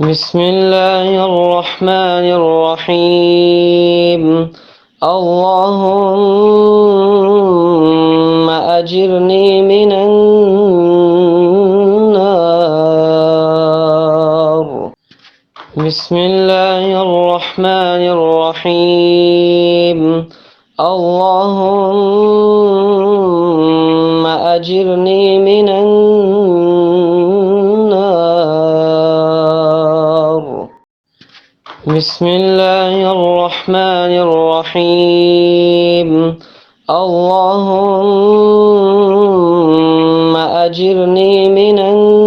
بسم الله الرحمن الرحيم. اللهم أجرني من النار. بسم الله الرحمن الرحيم. اللهم أجرني من النار. بسم الله الرحمن الرحيم. اللهم أجرني من النار.